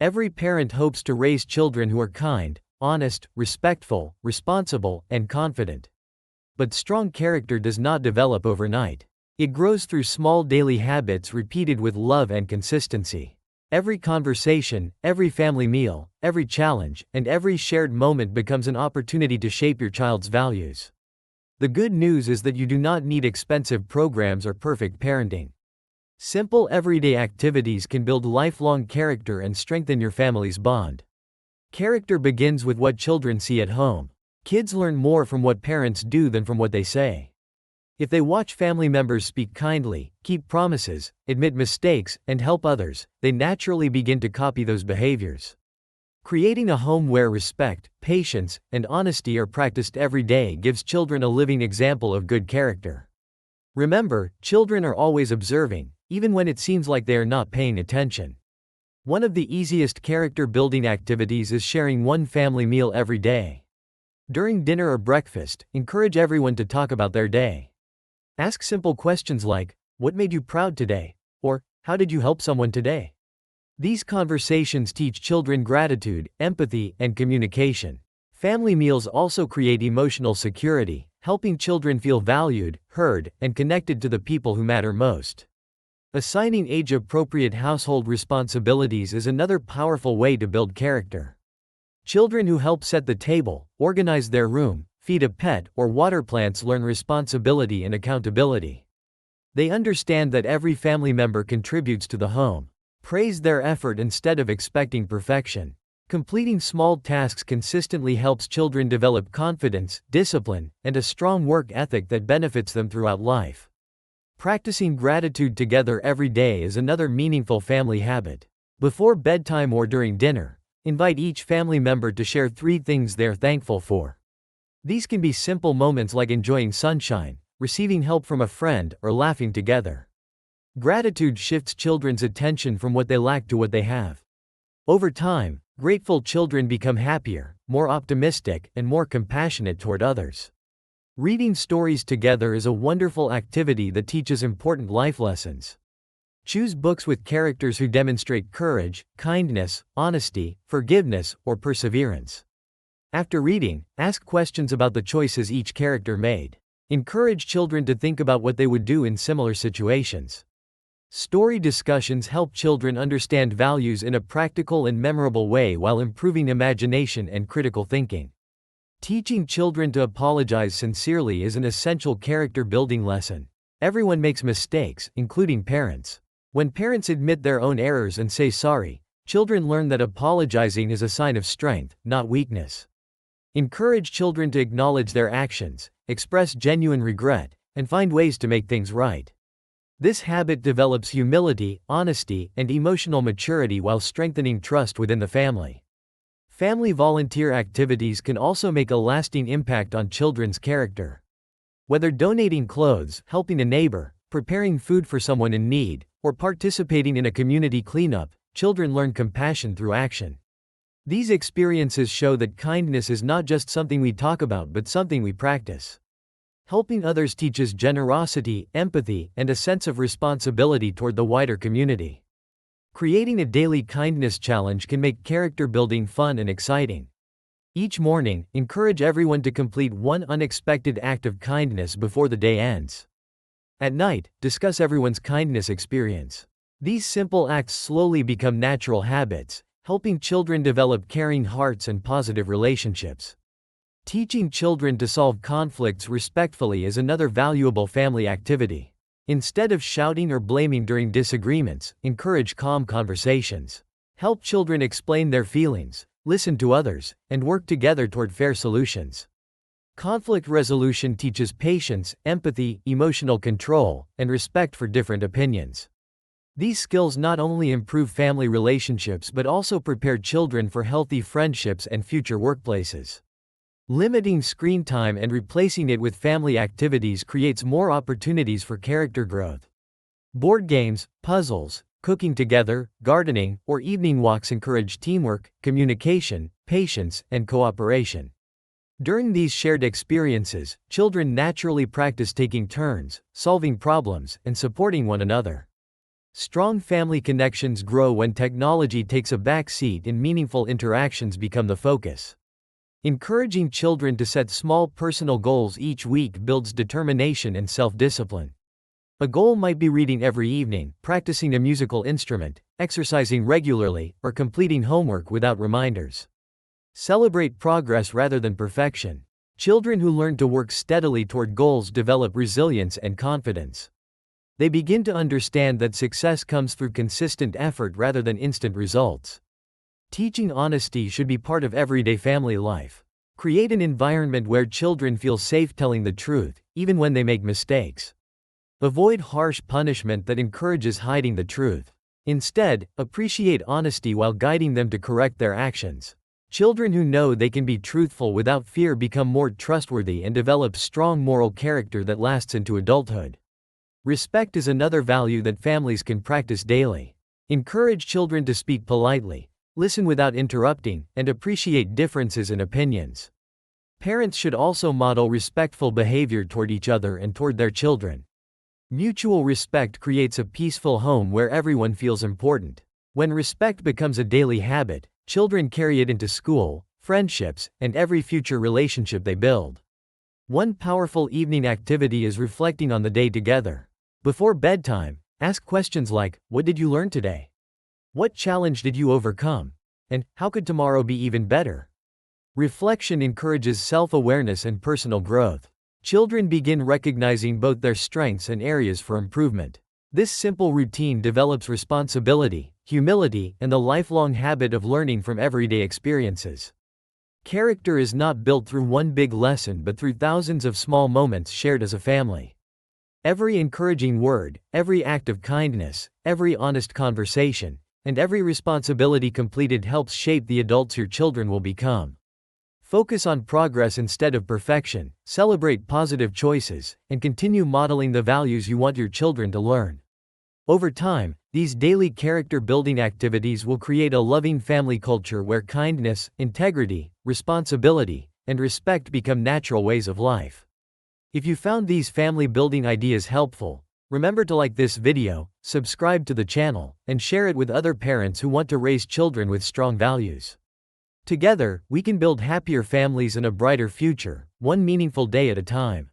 Every parent hopes to raise children who are kind, honest, respectful, responsible, and confident. But strong character does not develop overnight. It grows through small daily habits repeated with love and consistency. Every conversation, every family meal, every challenge, and every shared moment becomes an opportunity to shape your child's values. The good news is that you do not need expensive programs or perfect parenting. Simple everyday activities can build lifelong character and strengthen your family's bond. Character begins with what children see at home. Kids learn more from what parents do than from what they say. If they watch family members speak kindly, keep promises, admit mistakes, and help others, they naturally begin to copy those behaviors. Creating a home where respect, patience, and honesty are practiced every day gives children a living example of good character. Remember, children are always observing, even when it seems like they are not paying attention. One of the easiest character-building activities is sharing one family meal every day. During dinner or breakfast, encourage everyone to talk about their day. Ask simple questions like, "What made you proud today?" or "How did you help someone today?" These conversations teach children gratitude, empathy, and communication. Family meals also create emotional security, helping children feel valued, heard, and connected to the people who matter most. Assigning age-appropriate household responsibilities is another powerful way to build character. Children who help set the table, organize their room, feed a pet, or water plants learn responsibility and accountability. They understand that every family member contributes to the home. Praise their effort instead of expecting perfection. Completing small tasks consistently helps children develop confidence, discipline, and a strong work ethic that benefits them throughout life. Practicing gratitude together every day is another meaningful family habit. Before bedtime or during dinner, invite each family member to share 3 things they're thankful for. These can be simple moments like enjoying sunshine, receiving help from a friend, or laughing together. Gratitude shifts children's attention from what they lack to what they have. Over time, grateful children become happier, more optimistic, and more compassionate toward others. Reading stories together is a wonderful activity that teaches important life lessons. Choose books with characters who demonstrate courage, kindness, honesty, forgiveness, or perseverance. After reading, ask questions about the choices each character made. Encourage children to think about what they would do in similar situations. Story discussions help children understand values in a practical and memorable way while improving imagination and critical thinking. Teaching children to apologize sincerely is an essential character-building lesson. Everyone makes mistakes, including parents. When parents admit their own errors and say sorry, children learn that apologizing is a sign of strength, not weakness. Encourage children to acknowledge their actions, express genuine regret, and find ways to make things right. This habit develops humility, honesty, and emotional maturity while strengthening trust within the family. Family volunteer activities can also make a lasting impact on children's character. Whether donating clothes, helping a neighbor, preparing food for someone in need, or participating in a community cleanup, children learn compassion through action. These experiences show that kindness is not just something we talk about but something we practice. Helping others teaches generosity, empathy, and a sense of responsibility toward the wider community. Creating a daily kindness challenge can make character building fun and exciting. Each morning, encourage everyone to complete one unexpected act of kindness before the day ends. At night, discuss everyone's kindness experience. These simple acts slowly become natural habits, helping children develop caring hearts and positive relationships. Teaching children to solve conflicts respectfully is another valuable family activity. Instead of shouting or blaming during disagreements, encourage calm conversations. Help children explain their feelings, listen to others, and work together toward fair solutions. Conflict resolution teaches patience, empathy, emotional control, and respect for different opinions. These skills not only improve family relationships but also prepare children for healthy friendships and future workplaces. Limiting screen time and replacing it with family activities creates more opportunities for character growth. Board games, puzzles, cooking together, gardening, or evening walks encourage teamwork, communication, patience, and cooperation. During these shared experiences, children naturally practice taking turns, solving problems, and supporting one another. Strong family connections grow when technology takes a back seat and meaningful interactions become the focus. Encouraging children to set small personal goals each week builds determination and self-discipline. A goal might be reading every evening, practicing a musical instrument, exercising regularly, or completing homework without reminders. Celebrate progress rather than perfection. Children who learn to work steadily toward goals develop resilience and confidence. They begin to understand that success comes through consistent effort rather than instant results. Teaching honesty should be part of everyday family life. Create an environment where children feel safe telling the truth, even when they make mistakes. Avoid harsh punishment that encourages hiding the truth. Instead, appreciate honesty while guiding them to correct their actions. Children who know they can be truthful without fear become more trustworthy and develop strong moral character that lasts into adulthood. Respect is another value that families can practice daily. Encourage children to speak politely, listen without interrupting, and appreciate differences in opinions. Parents should also model respectful behavior toward each other and toward their children. Mutual respect creates a peaceful home where everyone feels important. When respect becomes a daily habit, children carry it into school, friendships, and every future relationship they build. One powerful evening activity is reflecting on the day together. Before bedtime, ask questions like, "What did you learn today? What challenge did you overcome? And how could tomorrow be even better?" Reflection encourages self-awareness and personal growth. Children begin recognizing both their strengths and areas for improvement. This simple routine develops responsibility, humility, and the lifelong habit of learning from everyday experiences. Character is not built through one big lesson but through thousands of small moments shared as a family. Every encouraging word, every act of kindness, every honest conversation, and every responsibility completed helps shape the adults your children will become. Focus on progress instead of perfection, celebrate positive choices, and continue modeling the values you want your children to learn. Over time, these daily character-building activities will create a loving family culture where kindness, integrity, responsibility, and respect become natural ways of life. If you found these family-building ideas helpful, remember to like this video, subscribe to the channel, and share it with other parents who want to raise children with strong values. Together, we can build happier families and a brighter future, one meaningful day at a time.